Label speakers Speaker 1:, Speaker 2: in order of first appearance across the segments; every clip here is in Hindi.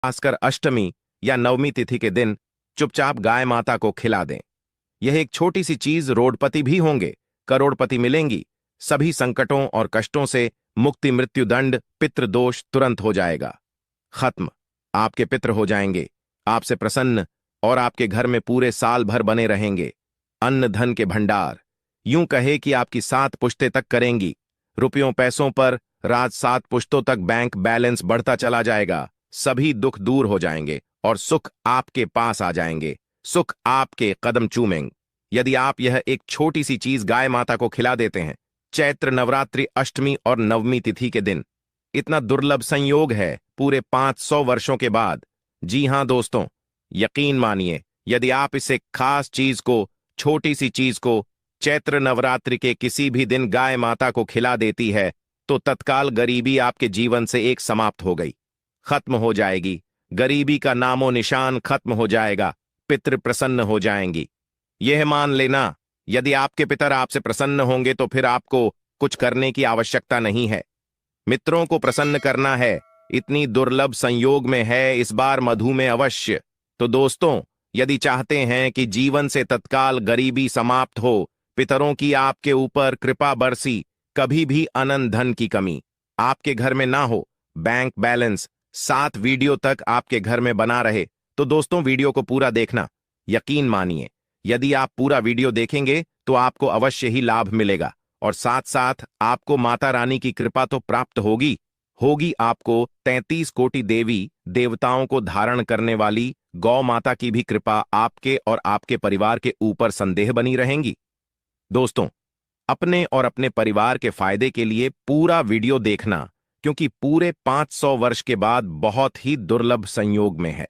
Speaker 1: खासकर अष्टमी या नवमी तिथि के दिन चुपचाप गाय माता को खिला दें। यह एक छोटी सी चीज, रोडपति भी होंगे, करोड़पति मिलेंगी, सभी संकटों और कष्टों से मुक्ति, मृत्युदंड, पितृदोष तुरंत हो जाएगा खत्म। आपके पितृ हो जाएंगे आपसे प्रसन्न और आपके घर में पूरे साल भर बने रहेंगे अन्न धन के भंडार। यूं कहे कि आपकी 7 पुश्तें तक करेंगी। रुपयों पैसों पर राज 7 पुश्तों तक बैंक बैलेंस बढ़ता चला जाएगा। सभी दुख दूर हो जाएंगे और सुख आपके पास आ जाएंगे। सुख आपके कदम चूमेंगे यदि आप यह एक छोटी सी चीज गाय माता को खिला देते हैं चैत्र नवरात्रि अष्टमी और नवमी तिथि के दिन। इतना दुर्लभ संयोग है पूरे 500 वर्षों के बाद। जी हां दोस्तों, यकीन मानिए, यदि आप इसे खास चीज को, छोटी सी चीज को चैत्र नवरात्रि के किसी भी दिन गाय माता को खिला देती है तो तत्काल गरीबी आपके जीवन से एक समाप्त हो गई, खत्म हो जाएगी। गरीबी का नामो निशान खत्म हो जाएगा, पितृ प्रसन्न हो जाएंगी। यह मान लेना, यदि आपके पितर आपसे प्रसन्न होंगे तो फिर आपको कुछ करने की आवश्यकता नहीं है। मित्रों को प्रसन्न करना है, इतनी दुर्लभ संयोग में है इस बार मधु में अवश्य। तो दोस्तों, यदि चाहते हैं कि जीवन से तत्काल गरीबी समाप्त हो, पितरों की आपके ऊपर कृपा बरसी, कभी भी अनंत धन की कमी आपके घर में ना हो, बैंक बैलेंस 7 वीडियो तक आपके घर में बना रहे, तो दोस्तों वीडियो को पूरा देखना। यकीन मानिए, यदि आप पूरा वीडियो देखेंगे तो आपको अवश्य ही लाभ मिलेगा और साथ साथ आपको माता रानी की कृपा तो प्राप्त होगी होगी आपको 33 कोटि देवी देवताओं को धारण करने वाली गौ माता की भी कृपा आपके और आपके परिवार के ऊपर संदेह बनी रहेंगी। दोस्तों, अपने और अपने परिवार के फायदे के लिए पूरा वीडियो देखना, क्योंकि पूरे 500 वर्ष के बाद बहुत ही दुर्लभ संयोग में है।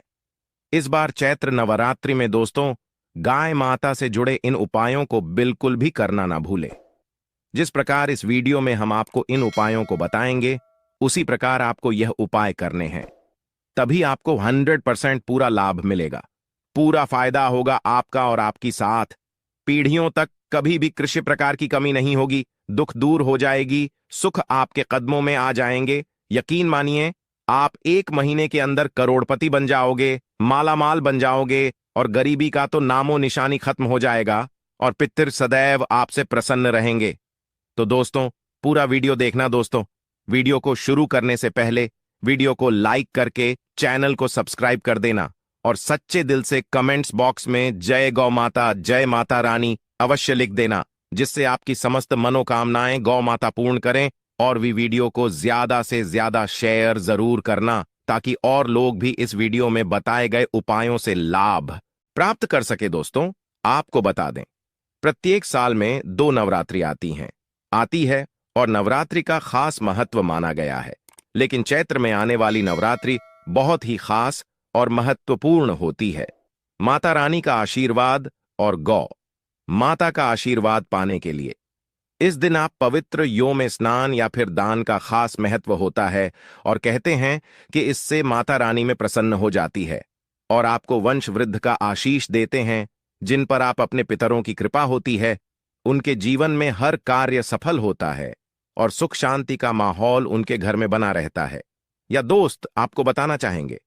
Speaker 1: इस बार चैत्र नवरात्रि में दोस्तों, गाय माता से जुड़े इन उपायों को बिल्कुल भी करना ना भूलें। जिस प्रकार इस वीडियो में हम आपको इन उपायों को बताएंगे, उसी प्रकार आपको यह उपाय करने हैं, तभी आपको 100% पूरा लाभ मिलेगा। पूरा फायदा होगा आपका और आपकी साथ। पीढ़ियों तक कभी भी किसी प्रकार की कमी नहीं होगी, दुख दूर हो जाएगी, सुख आपके कदमों में आ जाएंगे। यकीन मानिए, आप 1 महीने के अंदर करोड़पति बन जाओगे, मालामाल बन जाओगे और गरीबी का तो नामो निशानी खत्म हो जाएगा और पितृ सदैव आपसे प्रसन्न रहेंगे। तो दोस्तों, पूरा वीडियो देखना। दोस्तों, वीडियो को शुरू करने से पहले वीडियो को लाइक करके चैनल को सब्सक्राइब कर देना और सच्चे दिल से कमेंट्स बॉक्स में जय गौ माता, जय माता रानी अवश्य लिख देना, जिससे आपकी समस्त मनोकामनाएं गौ माता पूर्ण करें। और भी वीडियो को ज्यादा से ज्यादा शेयर जरूर करना, ताकि और लोग भी इस वीडियो में बताए गए उपायों से लाभ प्राप्त कर सके। दोस्तों, आपको बता दें, प्रत्येक साल में 2 नवरात्रि आती है और नवरात्रि का खास महत्व माना गया है। लेकिन चैत्र में आने वाली नवरात्रि बहुत ही खास और महत्वपूर्ण होती है। माता रानी का आशीर्वाद और गौ माता का आशीर्वाद पाने के लिए इस दिन आप पवित्र यो में स्नान या फिर दान का खास महत्व होता है और कहते हैं कि इससे माता रानी में प्रसन्न हो जाती है और आपको वंश वृद्ध का आशीष देते हैं। जिन पर आप अपने पितरों की कृपा होती है, उनके जीवन में हर कार्य सफल होता है और सुख शांति का माहौल उनके घर में बना रहता है। या दोस्त, आपको बताना चाहेंगे,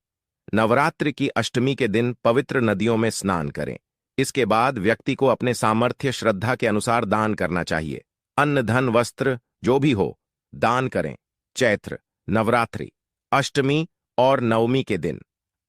Speaker 1: नवरात्रि की अष्टमी के दिन पवित्र नदियों में स्नान करें। इसके बाद व्यक्ति को अपने सामर्थ्य श्रद्धा के अनुसार दान करना चाहिए। अन्न धन वस्त्र जो भी हो, दान करें। चैत्र नवरात्रि अष्टमी और नवमी के दिन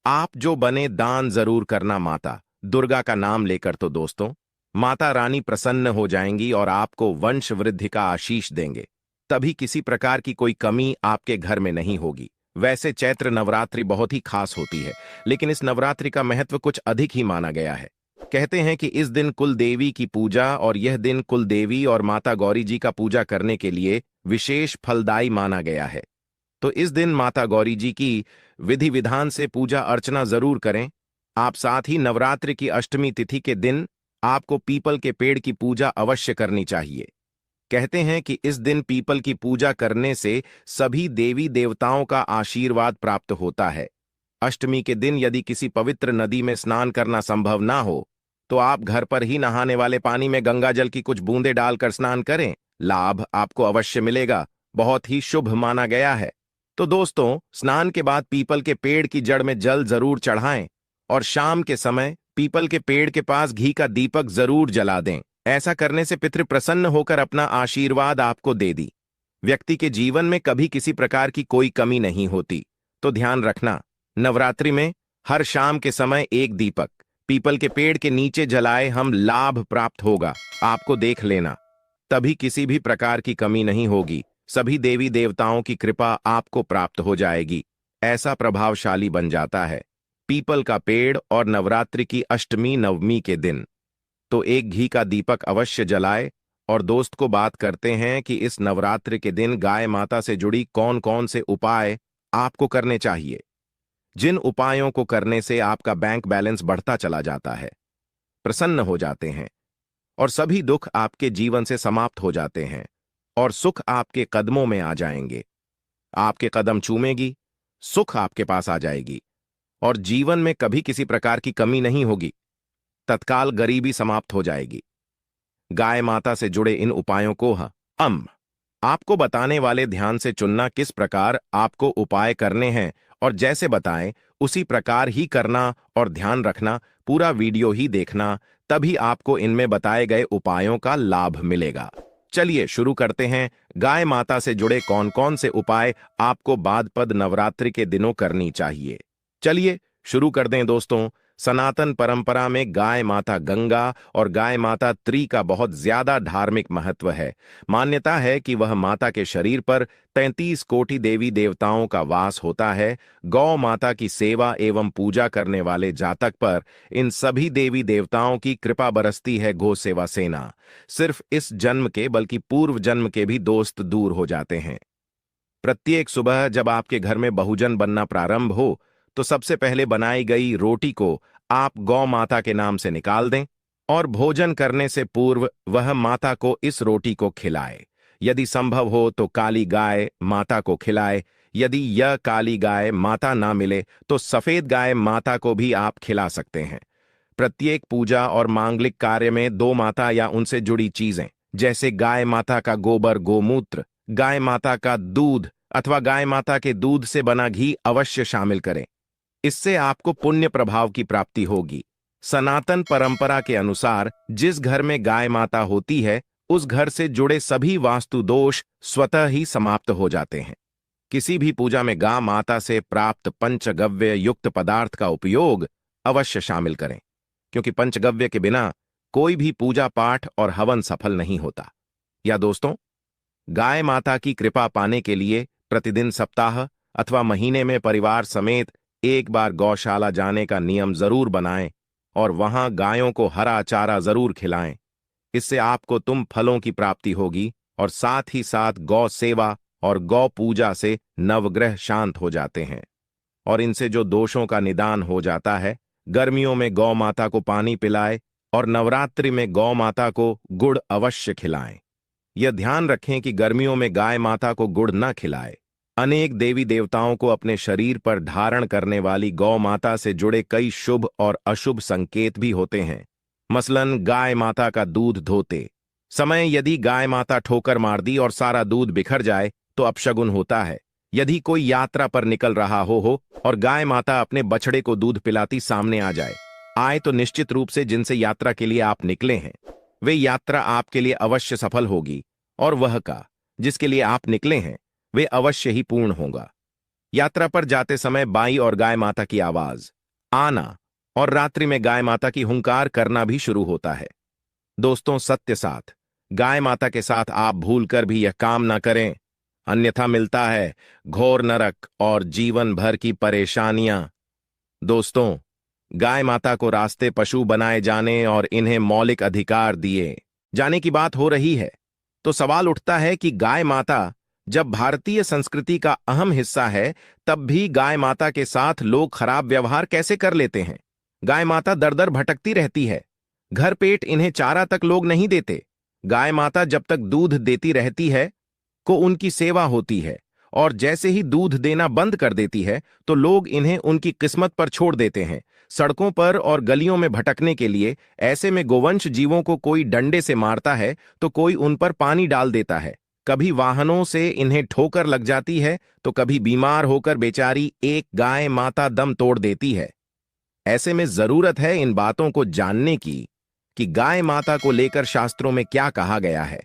Speaker 1: आप जो बने दान जरूर करना माता दुर्गा का नाम लेकर। तो दोस्तों, माता रानी प्रसन्न हो जाएंगी और आपको वंश वृद्धि का आशीष देंगे। तभी किसी प्रकार की कोई कमी आपके घर में नहीं होगी। वैसे चैत्र नवरात्रि बहुत ही खास होती है, लेकिन इस नवरात्रि का महत्व कुछ अधिक ही माना गया है। कहते हैं कि इस दिन कुल देवी की पूजा और यह दिन कुल देवी और माता गौरी जी का पूजा करने के लिए विशेष फलदायी माना गया है। तो इस दिन माता गौरी जी की विधि विधान से पूजा अर्चना जरूर करें। आप साथ ही नवरात्रि की अष्टमी तिथि के दिन आपको पीपल के पेड़ की पूजा अवश्य करनी चाहिए। कहते हैं कि इस दिन पीपल की पूजा करने से सभी देवी देवताओं का आशीर्वाद प्राप्त होता है। अष्टमी के दिन यदि किसी पवित्र नदी में स्नान करना संभव ना हो, तो आप घर पर ही नहाने वाले पानी में गंगा जल की कुछ बूंदें डालकर स्नान करें। लाभ आपको अवश्य मिलेगा, बहुत ही शुभ माना गया है। तो दोस्तों, स्नान के बाद पीपल के पेड़ की जड़ में जल जरूर चढ़ाएं और शाम के समय पीपल के पेड़ के पास घी का दीपक जरूर जला दें। ऐसा करने से पितृ प्रसन्न होकर अपना आशीर्वाद आपको दे दी। व्यक्ति के जीवन में कभी किसी प्रकार की कोई कमी नहीं होती। तो ध्यान रखना, नवरात्रि में हर शाम के समय एक दीपक पीपल के पेड़ के नीचे जलाए, हम लाभ प्राप्त होगा। आपको देख लेना, तभी किसी भी प्रकार की कमी नहीं होगी। सभी देवी देवताओं की कृपा आपको प्राप्त हो जाएगी। ऐसा प्रभावशाली बन जाता है पीपल का पेड़। और नवरात्रि की अष्टमी नवमी के दिन तो एक घी का दीपक अवश्य जलाए। और दोस्त को बात करते हैं कि इस नवरात्रि के दिन गाय माता से जुड़ी कौन कौन से उपाय आपको करने चाहिए, जिन उपायों को करने से आपका बैंक बैलेंस बढ़ता चला जाता है, प्रसन्न हो जाते हैं और सभी दुख आपके जीवन से समाप्त हो जाते हैं और सुख आपके कदमों में आ जाएंगे। आपके कदम चूमेगी, सुख आपके पास आ जाएगी और जीवन में कभी किसी प्रकार की कमी नहीं होगी। तत्काल गरीबी समाप्त हो जाएगी। गाय माता से जुड़े इन उपायों को हम आपको बताने वाले ध्यान से चुनना, किस प्रकार आपको उपाय करने हैं और जैसे बताएं उसी प्रकार ही करना और ध्यान रखना। पूरा वीडियो ही देखना, तभी आपको इनमें बताए गए उपायों का लाभ मिलेगा। चलिए शुरू करते हैं। गाय माता से जुड़े कौन कौन से उपाय आपको भाद्रपद नवरात्रि के दिनों करनी चाहिए, चलिए शुरू कर दें दोस्तों। सनातन परंपरा में गाय माता गंगा और गाय माता त्री का बहुत ज्यादा धार्मिक महत्व है। मान्यता है कि वह माता के शरीर पर 33 कोटि देवी देवताओं का वास होता है। गौ माता की सेवा एवं पूजा करने वाले जातक पर इन सभी देवी देवताओं की कृपा बरसती है। गौ सेवा सेना सिर्फ इस जन्म के बल्कि पूर्व जन्म के भी दोस्त दूर हो जाते हैं। प्रत्येक सुबह जब आपके घर में बहुजन बनना प्रारंभ हो तो सबसे पहले बनाई गई रोटी को आप गौ माता के नाम से निकाल दें और भोजन करने से पूर्व वह माता को इस रोटी को खिलाए। यदि संभव हो तो काली गाय माता को खिलाए। यदि यह काली गाय माता ना मिले तो सफेद गाय माता को भी आप खिला सकते हैं। प्रत्येक पूजा और मांगलिक कार्य में दो माता या उनसे जुड़ी चीजें जैसे गाय माता का गोबर गोमूत्र, गाय माता का दूध अथवा गाय माता के दूध से बना घी अवश्य शामिल करें। इससे आपको पुण्य प्रभाव की प्राप्ति होगी। सनातन परंपरा के अनुसार जिस घर में गाय माता होती है उस घर से जुड़े सभी वास्तु दोष स्वतः ही समाप्त हो जाते हैं। किसी भी पूजा में गाय माता से प्राप्त पंचगव्य युक्त पदार्थ का उपयोग अवश्य शामिल करें, क्योंकि पंचगव्य के बिना कोई भी पूजा पाठ और हवन सफल नहीं होता। या दोस्तों, गाय माता की कृपा पाने के लिए प्रतिदिन, सप्ताह अथवा महीने में परिवार समेत एक बार गौशाला जाने का नियम जरूर बनाएं और वहां गायों को हरा चारा जरूर खिलाएं। इससे आपको तुम फलों की प्राप्ति होगी और साथ ही साथ गौ सेवा और गौ पूजा से नवग्रह शांत हो जाते हैं और इनसे जो दोषों का निदान हो जाता है। गर्मियों में गौ माता को पानी पिलाएं और नवरात्रि में गौ माता को गुड़ अवश्य खिलाएं। यह ध्यान रखें कि गर्मियों में गाय माता को गुड़ न खिलाएं। अनेक देवी देवताओं को अपने शरीर पर धारण करने वाली गौ माता से जुड़े कई शुभ और अशुभ संकेत भी होते हैं। मसलन गाय माता का दूध धोते समय यदि गाय माता ठोकर मार दी और सारा दूध बिखर जाए तो अपशगुन होता है। यदि कोई यात्रा पर निकल रहा हो और गाय माता अपने बछड़े को दूध पिलाती सामने आ आए तो निश्चित रूप से जिनसे यात्रा के लिए आप निकले हैं वे यात्रा आपके लिए अवश्य सफल होगी और वह का जिसके लिए आप निकले हैं वे अवश्य ही पूर्ण होगा। यात्रा पर जाते समय बाई और गाय माता की आवाज आना और रात्रि में गाय माता की हुंकार करना भी शुरू होता है। दोस्तों, सत्य साथ गाय माता के साथ आप भूलकर भी यह काम ना करें, अन्यथा मिलता है घोर नरक और जीवन भर की परेशानियां। दोस्तों, गाय माता को रास्ते पशु बनाए जाने और इन्हें मौलिक अधिकार दिए जाने की बात हो रही है तो सवाल उठता है कि गाय माता जब भारतीय संस्कृति का अहम हिस्सा है तब भी गाय माता के साथ लोग खराब व्यवहार कैसे कर लेते हैं। गाय माता दर दर भटकती रहती है, घर पेट इन्हें चारा तक लोग नहीं देते। गाय माता जब तक दूध देती रहती है को उनकी सेवा होती है और जैसे ही दूध देना बंद कर देती है तो लोग इन्हें उनकी किस्मत पर छोड़ देते हैं, सड़कों पर और गलियों में भटकने के लिए। ऐसे में गोवंश जीवों को कोई डंडे से मारता है तो कोई उन पर पानी डाल देता है, कभी वाहनों से इन्हें ठोकर लग जाती है तो कभी बीमार होकर बेचारी एक गाय माता दम तोड़ देती है। ऐसे में जरूरत है इन बातों को जानने की कि गाय माता को लेकर शास्त्रों में क्या कहा गया है,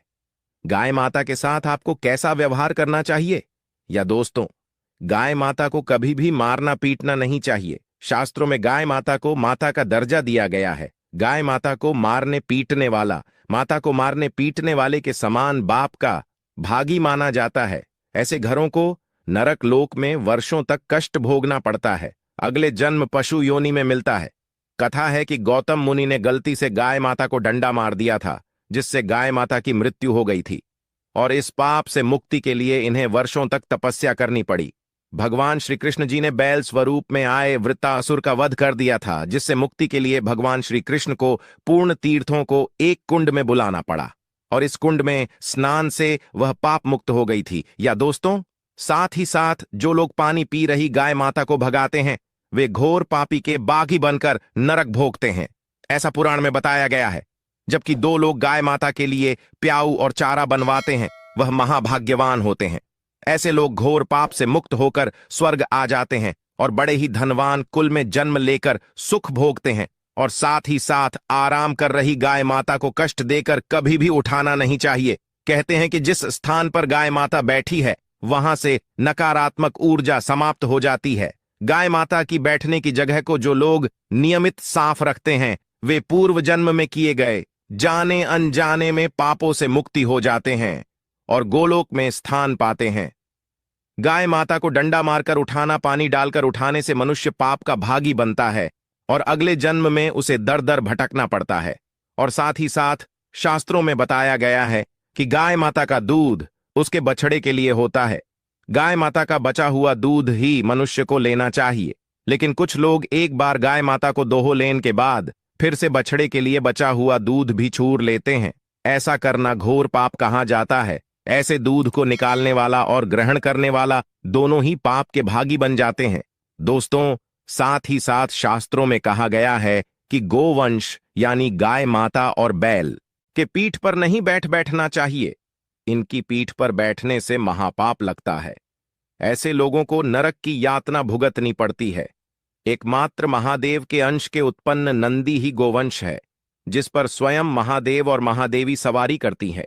Speaker 1: गाय माता के साथ आपको कैसा व्यवहार करना चाहिए। या दोस्तों, गाय माता को कभी भी मारना पीटना नहीं चाहिए। शास्त्रों में गाय माता को माता का दर्जा दिया गया है। गाय माता को मारने पीटने वाला माता को मारने पीटने वाले के समान बाप का भागी माना जाता है। ऐसे घरों को नरक लोक में वर्षों तक कष्ट भोगना पड़ता है, अगले जन्म पशु योनि में मिलता है। कथा है कि गौतम मुनि ने गलती से गाय माता को डंडा मार दिया था, जिससे गाय माता की मृत्यु हो गई थी, और इस पाप से मुक्ति के लिए इन्हें वर्षों तक तपस्या करनी पड़ी। भगवान श्री कृष्ण जी ने बैल स्वरूप में आए वृत्तासुर का वध कर दिया था, जिससे मुक्ति के लिए भगवान श्री कृष्ण को पूर्ण तीर्थों को एक कुंड में बुलाना पड़ा, और इस कुंड में स्नान से वह पाप मुक्त हो गई थी। या दोस्तों, साथ ही साथ जो लोग पानी पी रही गाय माता को भगाते हैं, वे घोर पापी के बागी बनकर नरक भोगते हैं, ऐसा पुराण में बताया गया है। जबकि दो लोग गाय माता के लिए प्याऊ और चारा बनवाते हैं, वह महाभाग्यवान होते हैं। ऐसे लोग घोर पाप से मुक्त होकर स्वर्ग आ जाते हैं और बड़े ही धनवान कुल में जन्म लेकर सुख भोगते हैं। और साथ ही साथ आराम कर रही गाय माता को कष्ट देकर कभी भी उठाना नहीं चाहिए। कहते हैं कि जिस स्थान पर गाय माता बैठी है, वहां से नकारात्मक ऊर्जा समाप्त हो जाती है। गाय माता की बैठने की जगह को जो लोग नियमित साफ रखते हैं, वे पूर्व जन्म में किए गए जाने अनजाने में पापों से मुक्ति हो जाते हैं और गोलोक में स्थान पाते हैं। गाय माता को डंडा मारकर उठाना, पानी डालकर उठाने से मनुष्य पाप का भागी बनता है और अगले जन्म में उसे दर दर भटकना पड़ता है। और साथ ही साथ शास्त्रों में बताया गया है कि गाय माता का दूध उसके बछड़े के लिए होता है। गाय माता का बचा हुआ दूध ही मनुष्य को लेना चाहिए, लेकिन कुछ लोग एक बार गाय माता को दोहो लेने के बाद फिर से बछड़े के लिए बचा हुआ दूध भी छूर लेते हैं। ऐसा करना घोर पाप कहा जाता है। ऐसे दूध को निकालने वाला और ग्रहण करने वाला दोनों ही पाप के भागी बन जाते हैं। दोस्तों, साथ ही साथ शास्त्रों में कहा गया है कि गोवंश यानी गाय माता और बैल के पीठ पर नहीं बैठना चाहिए। इनकी पीठ पर बैठने से महापाप लगता है। ऐसे लोगों को नरक की यातना भुगतनी पड़ती है। एकमात्र महादेव के अंश के उत्पन्न नंदी ही गोवंश है, जिस पर स्वयं महादेव और महादेवी सवारी करती है,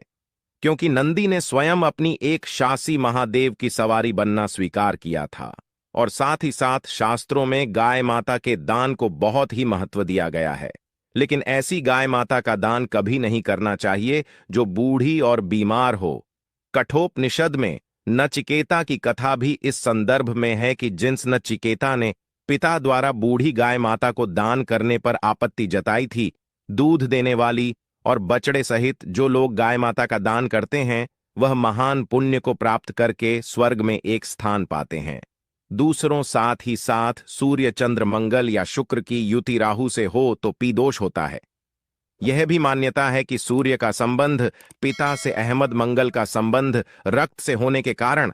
Speaker 1: क्योंकि नंदी ने स्वयं अपनी एक शासी महादेव की सवारी बनना स्वीकार किया था। और साथ ही साथ शास्त्रों में गाय माता के दान को बहुत ही महत्व दिया गया है। लेकिन ऐसी गाय माता का दान कभी नहीं करना चाहिए जो बूढ़ी और बीमार हो। कठोपनिषद में नचिकेता की कथा भी इस संदर्भ में है कि जिस नचिकेता ने पिता द्वारा बूढ़ी गाय माता को दान करने पर आपत्ति जताई थी, दूध देने वाली और बछड़े सहित जो लोग गाय माता का दान करते हैं, वह महान पुण्य को प्राप्त करके स्वर्ग में एक स्थान पाते हैं। दूसरों साथ ही साथ सूर्य चंद्र मंगल या शुक्र की युति राहु से हो तो पीदोष होता है। यह भी मान्यता है कि सूर्य का संबंध पिता से, अहमद मंगल का संबंध रक्त से होने के कारण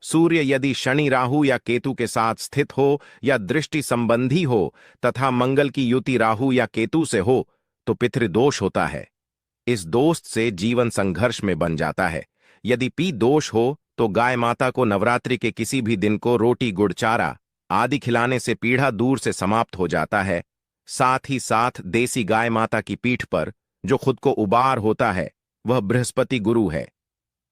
Speaker 1: सूर्य यदि शनि राहु या केतु के साथ स्थित हो या दृष्टि संबंधी हो तथा मंगल की युति राहु या केतु से हो तो पितृदोष होता है। इस दोष से जीवन संघर्ष में बन जाता है। यदि पी दोष हो तो गाय माता को नवरात्रि के किसी भी दिन को रोटी गुड़ चारा आदि खिलाने से पीढ़ा दूर से समाप्त हो जाता है। साथ ही साथ देसी गाय माता की पीठ पर जो खुद को उबार होता है, वह बृहस्पति गुरु है।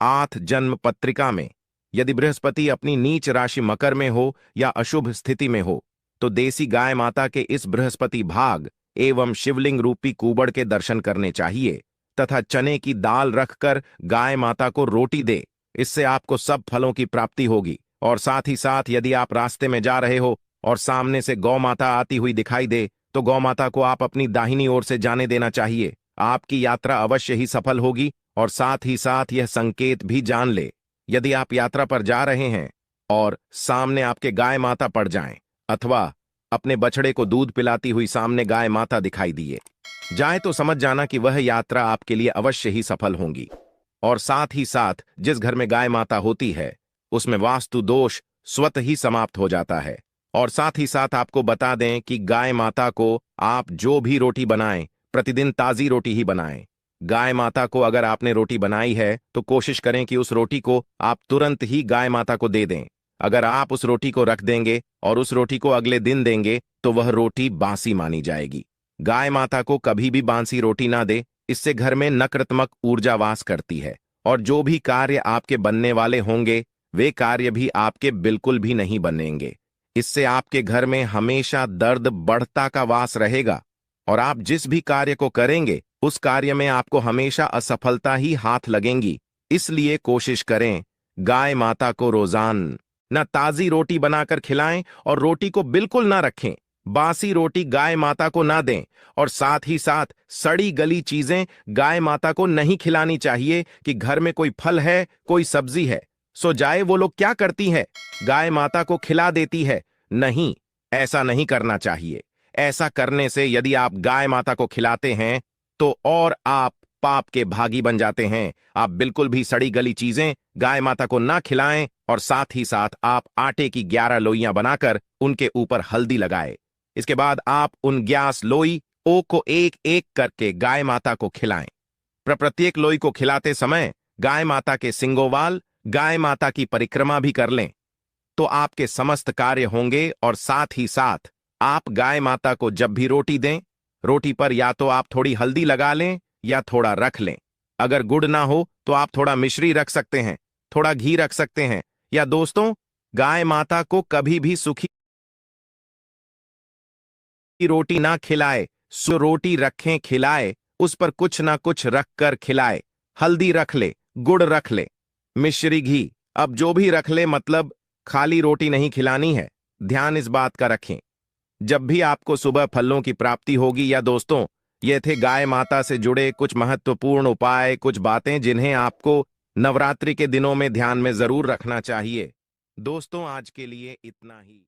Speaker 1: 8 जन्म पत्रिका में यदि बृहस्पति अपनी नीच राशि मकर में हो या अशुभ स्थिति में हो तो देसी गाय माता के इस बृहस्पति भाग एवं शिवलिंग रूपी कुबड़ के दर्शन करने चाहिए तथा चने की दाल रखकर गाय माता को रोटी दे। इससे आपको सब फलों की प्राप्ति होगी। और साथ ही साथ यदि आप रास्ते में जा रहे हो और सामने से गौ माता आती हुई दिखाई दे तो गौ माता को आप अपनी दाहिनी ओर से जाने देना चाहिए। आपकी यात्रा अवश्य ही सफल होगी। और साथ ही साथ यह संकेत भी जान ले, यदि आप यात्रा पर जा रहे हैं और सामने आपके गाय माता पड़ जाएं अथवा अपने बछड़े को दूध पिलाती हुई सामने गाय माता दिखाई दिए जाए तो समझ जाना कि वह यात्रा आपके लिए अवश्य ही सफल होगी। और साथ ही साथ जिस घर में गाय माता होती है उसमें वास्तु दोष स्वतः ही समाप्त हो जाता है। और साथ ही साथ आपको बता दें कि गाय माता को आप जो भी रोटी बनाएं, प्रतिदिन ताजी रोटी ही बनाएं। गाय माता को अगर आपने रोटी बनाई है तो कोशिश करें कि उस रोटी को आप तुरंत ही गाय माता को दे दें। अगर आप उस रोटी को रख देंगे और उस रोटी को अगले दिन देंगे तो वह रोटी बासी मानी जाएगी। गाय माता को कभी भी बासी रोटी ना दे, इससे घर में नकारात्मक ऊर्जा वास करती है और जो भी कार्य आपके बनने वाले होंगे वे कार्य भी आपके बिल्कुल भी नहीं बनेंगे। इससे आपके घर में हमेशा दर्द बढ़ता का वास रहेगा और आप जिस भी कार्य को करेंगे उस कार्य में आपको हमेशा असफलता ही हाथ लगेंगी। इसलिए कोशिश करें गाय माता को रोजाना ताजी रोटी बनाकर खिलाएं और रोटी को बिल्कुल ना रखें। बासी रोटी गाय माता को ना दें और साथ ही साथ सड़ी गली चीजें गाय माता को नहीं खिलानी चाहिए कि घर में कोई फल है, कोई सब्जी है, सो जाए वो लोग क्या करती है, गाय माता को खिला देती है। नहीं, ऐसा नहीं करना चाहिए। ऐसा करने से यदि आप गाय माता को खिलाते हैं तो और आप पाप के भागी बन जाते हैं। आप बिल्कुल भी सड़ी गली चीजें गाय माता को ना खिलाएं और साथ ही साथ आप आटे की 11 लोइयां बनाकर उनके ऊपर हल्दी लगाए। इसके बाद आप उन 11 लोई ओ को एक एक करके गाय माता को खिलाएं। प्रत्येक लोई को खिलाते समय गाय माता के सिंगोवाल गाय माता की परिक्रमा भी कर लें तो आपके समस्त कार्य होंगे। और साथ ही साथ आप गाय माता को जब भी रोटी दें, रोटी पर या तो आप थोड़ी हल्दी लगा लें या थोड़ा रख लें। अगर गुड़ ना हो तो आप थोड़ा मिश्री रख सकते हैं, थोड़ा घी रख सकते हैं। या दोस्तों, गाय माता को कभी भी सूखी रोटी ना खिलाए, सो रोटी रखें खिलाए, उस पर कुछ ना कुछ रख कर खिलाए। हल्दी रख ले, गुड़ रख ले, मिश्री घी, अब जो भी रख ले, मतलब खाली रोटी नहीं खिलानी है। ध्यान इस बात का रखें जब भी आपको सुबह फलों की प्राप्ति होगी। या दोस्तों, ये थे गाय माता से जुड़े कुछ महत्वपूर्ण उपाय, कुछ बातें जिन्हें आपको नवरात्रि के दिनों में ध्यान में जरूर रखना चाहिए। दोस्तों, आज के लिए इतना ही।